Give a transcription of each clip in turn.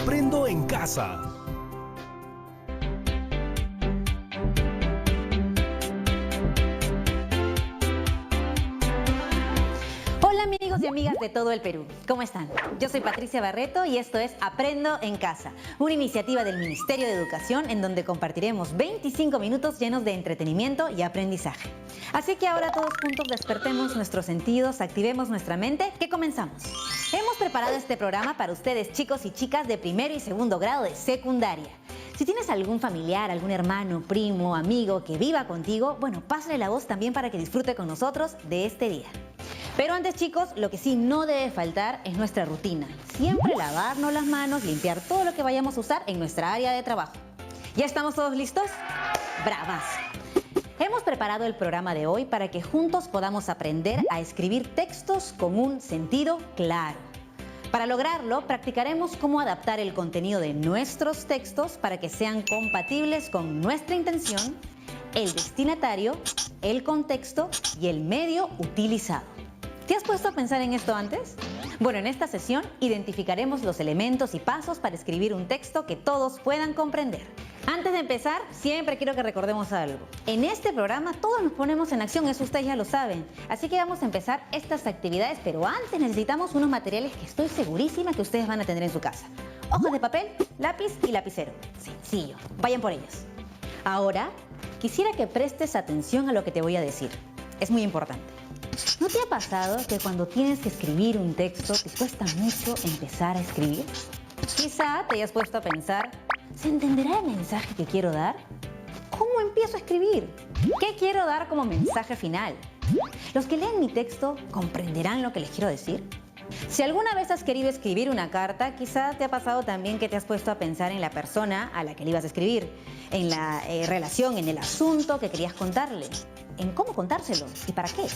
Aprendo en Casa. Hola amigos y amigas de todo el Perú, ¿cómo están? Yo soy Patricia Barreto y esto es Aprendo en Casa, una iniciativa del Ministerio de Educación en donde compartiremos 25 minutos llenos de entretenimiento y aprendizaje. Así que ahora todos juntos despertemos nuestros sentidos, activemos nuestra mente, que comenzamos. Hemos preparado este programa para ustedes, chicos y chicas de primero y segundo grado de secundaria. Si tienes algún familiar, algún hermano, primo, amigo que viva contigo, bueno, pásale la voz también para que disfrute con nosotros de este día. Pero antes, chicos, lo que sí no debe faltar es nuestra rutina. Siempre lavarnos las manos, limpiar todo lo que vayamos a usar en nuestra área de trabajo. ¿Ya estamos todos listos? ¡Bravas! Hemos preparado el programa de hoy para que juntos podamos aprender a escribir textos con un sentido claro. Para lograrlo, practicaremos cómo adaptar el contenido de nuestros textos para que sean compatibles con nuestra intención, el destinatario, el contexto y el medio utilizado. ¿Te has puesto a pensar en esto antes? Bueno, en esta sesión identificaremos los elementos y pasos para escribir un texto que todos puedan comprender. Antes de empezar, siempre quiero que recordemos algo. En este programa todos nos ponemos en acción, eso ustedes ya lo saben. Así que vamos a empezar estas actividades, pero antes necesitamos unos materiales que estoy segurísima que ustedes van a tener en su casa. Hojas de papel, lápiz y lapicero. Sencillo, vayan por ellos. Ahora, quisiera que prestes atención a lo que te voy a decir. Es muy importante. ¿No te ha pasado que cuando tienes que escribir un texto te cuesta mucho empezar a escribir? Quizá te hayas puesto a pensar, ¿se entenderá el mensaje que quiero dar? ¿Cómo empiezo a escribir? ¿Qué quiero dar como mensaje final? ¿Los que leen mi texto comprenderán lo que les quiero decir? Si alguna vez has querido escribir una carta, quizá te ha pasado también que te has puesto a pensar en la persona a la que le ibas a escribir, en la relación, en el asunto que querías contarle, en cómo contárselo y para qué.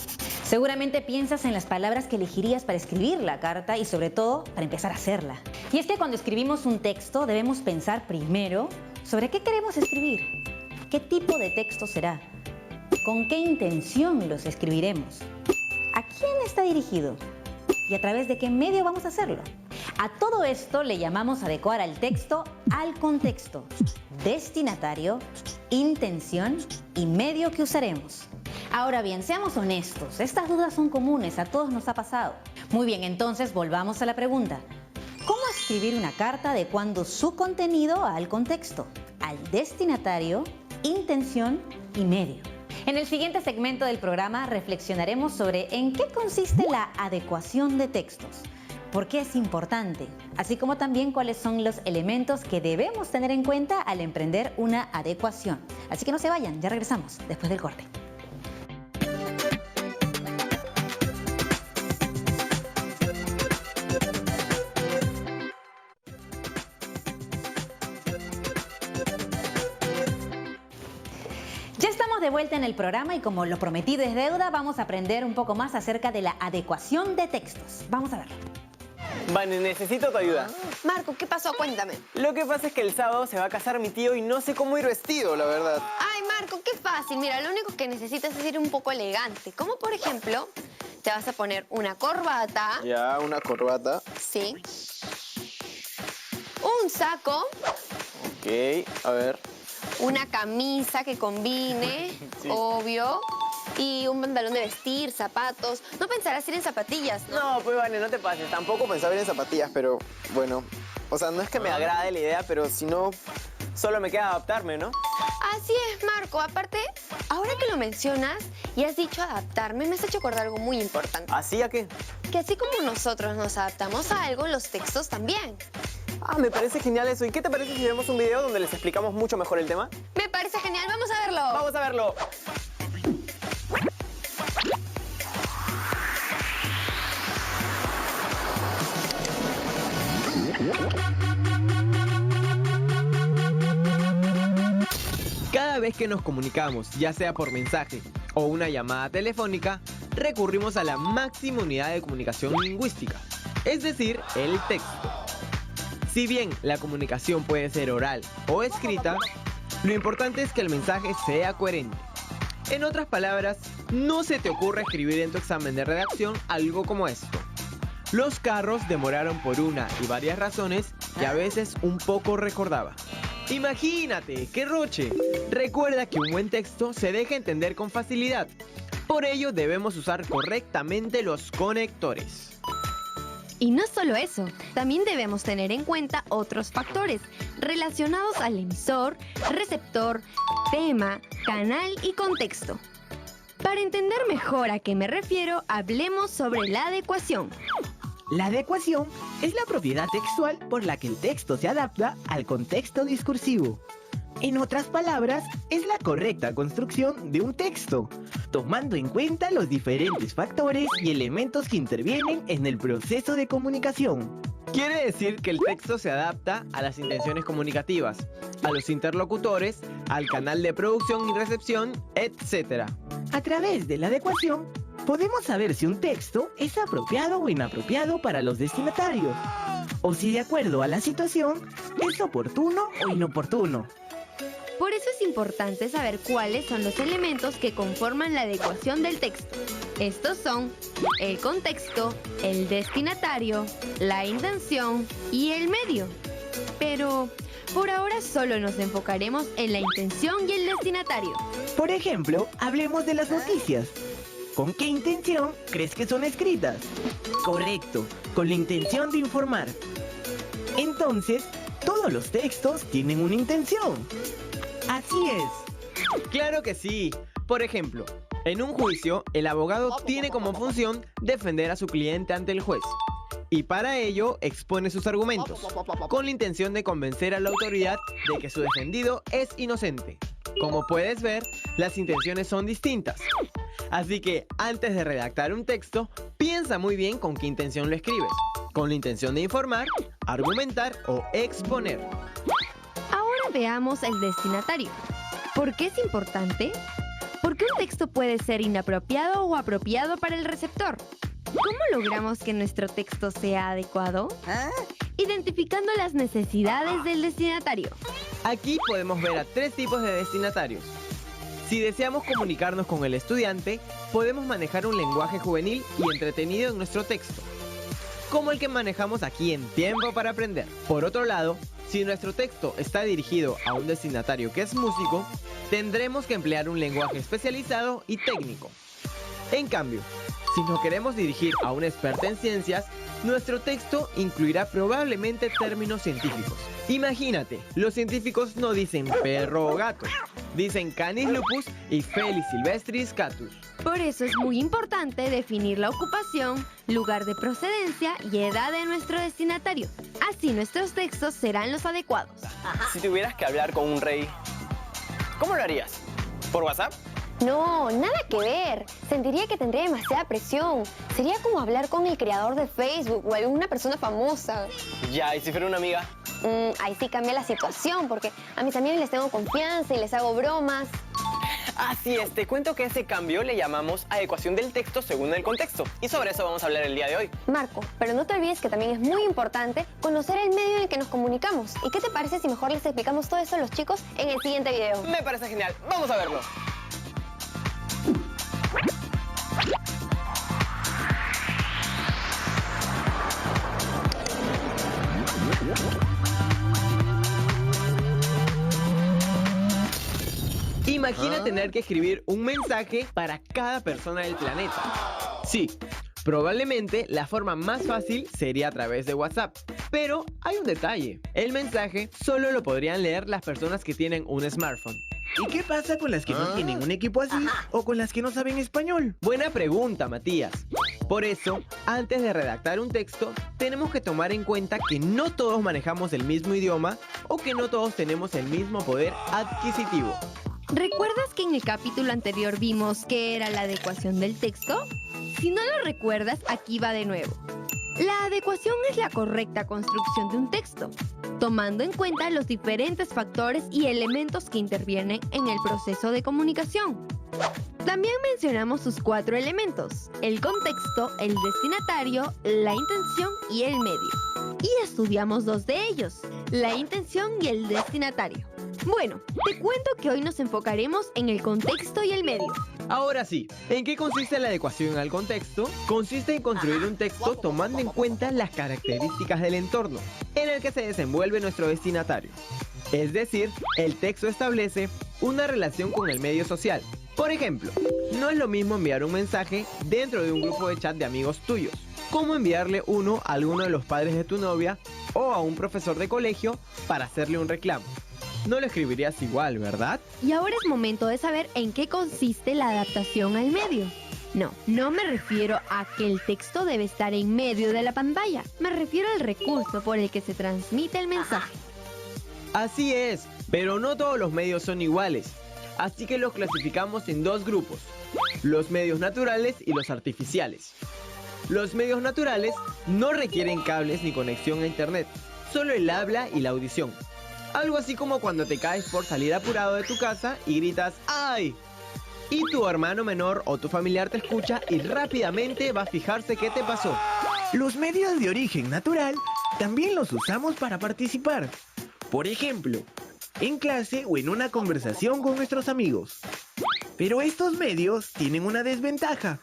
Seguramente piensas en las palabras que elegirías para escribir la carta y sobre todo para empezar a hacerla. Y es que cuando escribimos un texto debemos pensar primero sobre qué queremos escribir, qué tipo de texto será, con qué intención los escribiremos, a quién está dirigido y a través de qué medio vamos a hacerlo. A todo esto le llamamos adecuar al texto al contexto, destinatario, intención y medio que usaremos. Ahora bien, seamos honestos, estas dudas son comunes, a todos nos ha pasado. Muy bien, entonces volvamos a la pregunta. ¿Cómo escribir una carta adecuando su contenido al contexto, al destinatario, intención y medio? En el siguiente segmento del programa reflexionaremos sobre en qué consiste la adecuación de textos, por qué es importante, así como también cuáles son los elementos que debemos tener en cuenta al emprender una adecuación. Así que no se vayan, ya regresamos después del corte. Ya estamos de vuelta en el programa y como lo prometido es deuda, vamos a aprender un poco más acerca de la adecuación de textos. Vamos a verlo. Vane, necesito tu ayuda. Marco, ¿qué pasó? Cuéntame. Lo que pasa es que el sábado se va a casar mi tío y no sé cómo ir vestido, la verdad. Ay, Marco, qué fácil. Mira, lo único que necesitas es ir un poco elegante. Como por ejemplo, te vas a poner una corbata. Ya, una corbata. Sí. Un saco. Ok, a ver. Una camisa que combine, Sí. obvio. Y un pantalón de vestir, zapatos. No pensarás ir en zapatillas, ¿no? No, pues Vane, no te pases. Tampoco pensaba ir en zapatillas, pero bueno. O sea, no es que me agrade la idea, pero si no, solo me queda adaptarme, ¿no? Así es, Marco. Aparte, ahora que lo mencionas y has dicho adaptarme, me has hecho acordar algo muy importante. ¿Así a qué? Que así como nosotros nos adaptamos a algo, los textos también. Ah, me parece genial eso. ¿Y qué te parece si vemos un video donde les explicamos mucho mejor el tema? Me parece genial. Vamos a verlo. Vamos a verlo. Cada vez que nos comunicamos, ya sea por mensaje o una llamada telefónica, recurrimos a la máxima unidad de comunicación lingüística, es decir, el texto. Si bien la comunicación puede ser oral o escrita, lo importante es que el mensaje sea coherente. En otras palabras, no se te ocurra escribir en tu examen de redacción algo como esto: los carros demoraron por una y varias razones que a veces un poco recordaba. ¡Imagínate! ¡Qué roche! Recuerda que un buen texto se deja entender con facilidad. Por ello debemos usar correctamente los conectores. Y no solo eso, también debemos tener en cuenta otros factores relacionados al emisor, receptor, tema, canal y contexto. Para entender mejor a qué me refiero, hablemos sobre la adecuación. La adecuación es la propiedad textual por la que el texto se adapta al contexto discursivo. En otras palabras, es la correcta construcción de un texto, tomando en cuenta los diferentes factores y elementos que intervienen en el proceso de comunicación. Quiere decir que el texto se adapta a las intenciones comunicativas, a los interlocutores, al canal de producción y recepción, etc. A través de la adecuación, podemos saber si un texto es apropiado o inapropiado para los destinatarios, o si de acuerdo a la situación es oportuno o inoportuno. Por eso es importante saber cuáles son los elementos que conforman la adecuación del texto. Estos son el contexto, el destinatario, la intención y el medio. Pero por ahora solo nos enfocaremos en la intención y el destinatario. Por ejemplo, hablemos de las noticias. ¿Con qué intención crees que son escritas? Correcto, con la intención de informar. Entonces, todos los textos tienen una intención. Así es. ¡Claro que sí! Por ejemplo, en un juicio, el abogado tiene como función defender a su cliente ante el juez. Y para ello expone sus argumentos, con la intención de convencer a la autoridad de que su defendido es inocente. Como puedes ver, las intenciones son distintas. Así que antes de redactar un texto, piensa muy bien con qué intención lo escribes. Con la intención de informar, argumentar o exponer. Ahora veamos el destinatario. ¿Por qué es importante? Porque un texto puede ser inapropiado o apropiado para el receptor. ¿Cómo logramos que nuestro texto sea adecuado? Identificando las necesidades del destinatario. Aquí podemos ver a 3 tipos de destinatarios. Si deseamos comunicarnos con el estudiante, podemos manejar un lenguaje juvenil y entretenido en nuestro texto, como el que manejamos aquí en Tiempo para Aprender. Por otro lado, si nuestro texto está dirigido a un destinatario que es músico, tendremos que emplear un lenguaje especializado y técnico. En cambio, si nos queremos dirigir a un experto en ciencias, nuestro texto incluirá probablemente términos científicos. Imagínate, los científicos no dicen perro o gato, dicen Canis lupus y Felis silvestris catus. Por eso es muy importante definir la ocupación, lugar de procedencia y edad de nuestro destinatario. Así nuestros textos serán los adecuados. Si tuvieras que hablar con un rey, ¿cómo lo harías? ¿Por WhatsApp? No, nada que ver. Sentiría que tendría demasiada presión. Sería como hablar con el creador de Facebook o alguna persona famosa. Ya, ¿y si fuera una amiga? Ahí sí cambia la situación, porque a mis amigos les tengo confianza y les hago bromas. Así es, te cuento que ese cambio le llamamos adecuación del texto según el contexto. Y sobre eso vamos a hablar el día de hoy. Marco, pero no te olvides que también es muy importante conocer el medio en el que nos comunicamos. ¿Y qué te parece si mejor les explicamos todo eso a los chicos en el siguiente video? Me parece genial, vamos a verlo. Imagina tener que escribir un mensaje para cada persona del planeta. Sí, probablemente la forma más fácil sería a través de WhatsApp. Pero hay un detalle. El mensaje solo lo podrían leer las personas que tienen un smartphone. ¿Y qué pasa con las que no tienen un equipo así o con las que no saben español? Buena pregunta, Matías. Por eso, antes de redactar un texto, tenemos que tomar en cuenta que no todos manejamos el mismo idioma o que no todos tenemos el mismo poder adquisitivo. ¿Recuerdas que en el capítulo anterior vimos qué era la adecuación del texto? Si no lo recuerdas, aquí va de nuevo. La adecuación es la correcta construcción de un texto, tomando en cuenta los diferentes factores y elementos que intervienen en el proceso de comunicación. También mencionamos sus 4 elementos: el contexto, el destinatario, la intención y el medio. y estudiamos dos de ellos, la intención y el destinatario. Bueno, te cuento que hoy nos enfocaremos en el contexto y el medio. Ahora sí, ¿en qué consiste la adecuación al contexto? Consiste en construir un texto tomando en cuenta las características del entorno en el que se desenvuelve nuestro destinatario. Es decir, el texto establece una relación con el medio social. Por ejemplo, no es lo mismo enviar un mensaje dentro de un grupo de chat de amigos tuyos, como enviarle uno a alguno de los padres de tu novia o a un profesor de colegio para hacerle un reclamo. No lo escribirías igual, ¿verdad? Y ahora es momento de saber en qué consiste la adaptación al medio. No me refiero a que el texto debe estar en medio de la pantalla. Me refiero al recurso por el que se transmite el mensaje. Así es, pero no todos los medios son iguales. Así que los clasificamos en dos grupos, los medios naturales y los artificiales. Los medios naturales no requieren cables ni conexión a internet, solo el habla y la audición. Algo así como cuando te caes por salir apurado de tu casa y gritas ¡ay! Y tu hermano menor o tu familiar te escucha y rápidamente va a fijarse qué te pasó. Los medios de origen natural también los usamos para participar. Por ejemplo, en clase o en una conversación con nuestros amigos. Pero estos medios tienen una desventaja.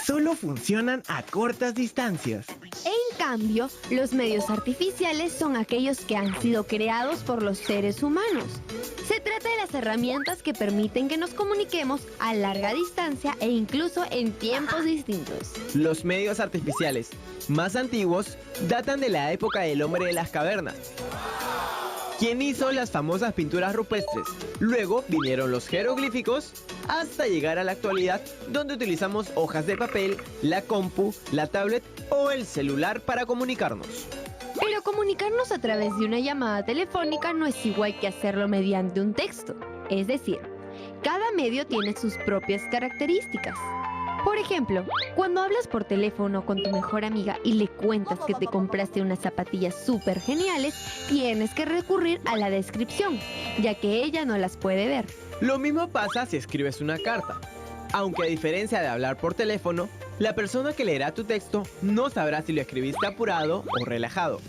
Solo funcionan a cortas distancias. En cambio, los medios artificiales son aquellos que han sido creados por los seres humanos. Se trata de las herramientas que permiten que nos comuniquemos a larga distancia e incluso en tiempos distintos. Los medios artificiales más antiguos datan de la época del hombre de las cavernas, quien hizo las famosas pinturas rupestres. Luego vinieron los jeroglíficos hasta llegar a la actualidad, donde utilizamos hojas de papel, la compu, la tablet o el celular para comunicarnos. Pero comunicarnos a través de una llamada telefónica no es igual que hacerlo mediante un texto. Es decir, cada medio tiene sus propias características. Por ejemplo, cuando hablas por teléfono con tu mejor amiga y le cuentas que te compraste unas zapatillas súper geniales, tienes que recurrir a la descripción, ya que ella no las puede ver. Lo mismo pasa si escribes una carta. Aunque a diferencia de hablar por teléfono, la persona que leerá tu texto no sabrá si lo escribiste apurado o relajado,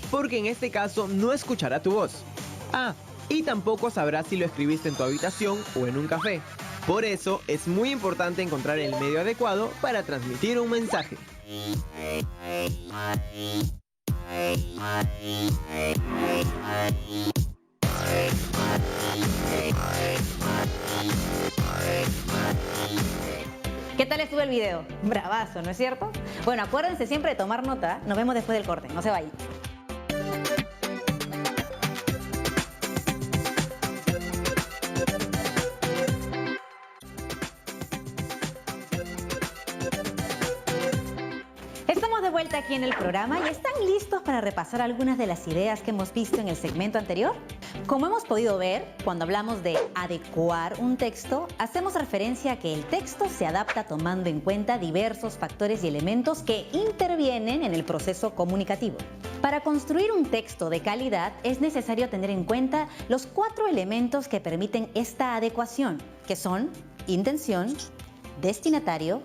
porque en este caso no escuchará tu voz. Y tampoco sabrá si lo escribiste en tu habitación o en un café. Por eso es muy importante encontrar el medio adecuado para transmitir un mensaje. ¿Qué tal estuvo el video? Bravazo, ¿no es cierto? Bueno, acuérdense siempre de tomar nota. Nos vemos después del corte, no se vayan. Estamos de vuelta aquí en el programa y ¿están listos para repasar algunas de las ideas que hemos visto en el segmento anterior? Como hemos podido ver, cuando hablamos de adecuar un texto, hacemos referencia a que el texto se adapta tomando en cuenta diversos factores y elementos que intervienen en el proceso comunicativo. Para construir un texto de calidad es necesario tener en cuenta los 4 elementos que permiten esta adecuación, que son intención, destinatario,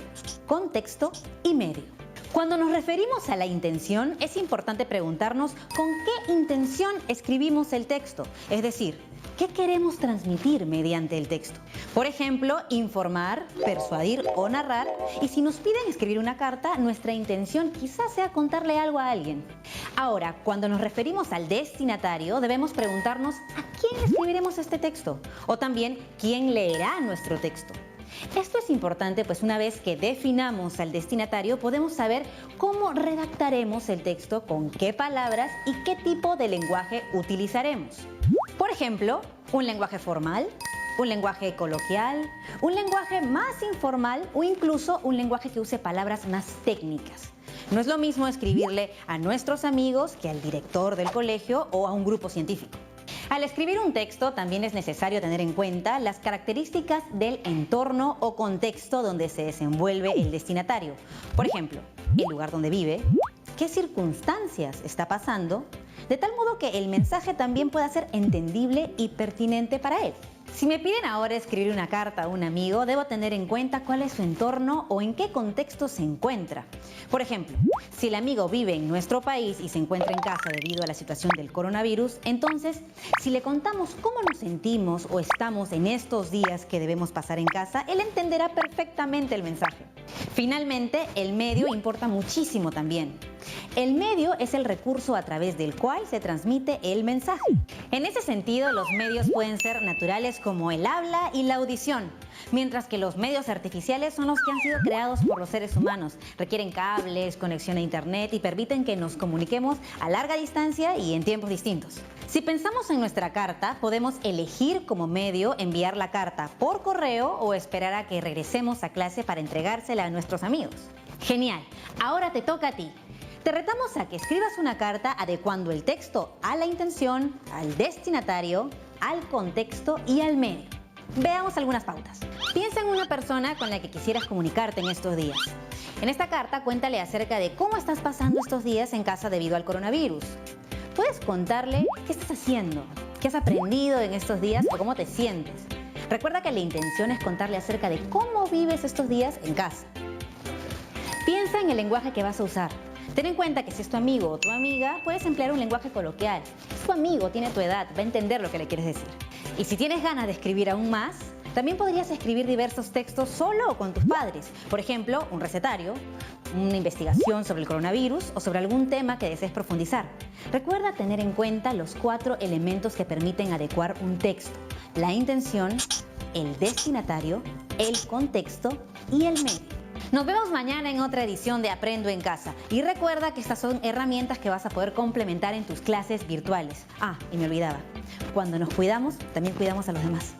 contexto y medio. Cuando nos referimos a la intención, es importante preguntarnos con qué intención escribimos el texto, es decir, ¿qué queremos transmitir mediante el texto? Por ejemplo, informar, persuadir o narrar, y si nos piden escribir una carta, nuestra intención quizás sea contarle algo a alguien. Ahora, cuando nos referimos al destinatario, debemos preguntarnos ¿a quién escribiremos este texto? O también, ¿quién leerá nuestro texto? Esto es importante, pues una vez que definamos al destinatario, podemos saber cómo redactaremos el texto, con qué palabras y qué tipo de lenguaje utilizaremos. Por ejemplo, un lenguaje formal, un lenguaje coloquial, un lenguaje más informal o incluso un lenguaje que use palabras más técnicas. No es lo mismo escribirle a nuestros amigos que al director del colegio o a un grupo científico. Al escribir un texto también es necesario tener en cuenta las características del entorno o contexto donde se desenvuelve el destinatario. Por ejemplo, el lugar donde vive, qué circunstancias está pasando, de tal modo que el mensaje también pueda ser entendible y pertinente para él. Si me piden ahora escribir una carta a un amigo, debo tener en cuenta cuál es su entorno o en qué contexto se encuentra. Por ejemplo, si el amigo vive en nuestro país y se encuentra en casa debido a la situación del coronavirus, entonces, si le contamos cómo nos sentimos o estamos en estos días que debemos pasar en casa, él entenderá perfectamente el mensaje. Finalmente, el medio importa muchísimo también. El medio es el recurso a través del cual se transmite el mensaje. En ese sentido, los medios pueden ser naturales como el habla y la audición, mientras que los medios artificiales son los que han sido creados por los seres humanos. Requieren cables, conexión a internet y permiten que nos comuniquemos a larga distancia y en tiempos distintos. Si pensamos en nuestra carta, podemos elegir como medio enviar la carta por correo o esperar a que regresemos a clase para entregársela a nuestros amigos. Genial, ahora te toca a ti. Te retamos a que escribas una carta adecuando el texto a la intención, al destinatario, al contexto y al medio. Veamos algunas pautas. Piensa en una persona con la que quisieras comunicarte en estos días. En esta carta, cuéntale acerca de cómo estás pasando estos días en casa debido al coronavirus. Puedes contarle qué estás haciendo, qué has aprendido en estos días o cómo te sientes. Recuerda que la intención es contarle acerca de cómo vives estos días en casa. Piensa en el lenguaje que vas a usar. Ten en cuenta que si es tu amigo o tu amiga, puedes emplear un lenguaje coloquial. Es tu amigo, tiene tu edad, va a entender lo que le quieres decir. Y si tienes ganas de escribir aún más, también podrías escribir diversos textos solo o con tus padres. Por ejemplo, un recetario, una investigación sobre el coronavirus o sobre algún tema que desees profundizar. Recuerda tener en cuenta los 4 elementos que permiten adecuar un texto: la intención, el destinatario, el contexto y el medio. Nos vemos mañana en otra edición de Aprendo en Casa. Y recuerda que estas son herramientas que vas a poder complementar en tus clases virtuales. Ah, y me olvidaba, cuando nos cuidamos, también cuidamos a los demás.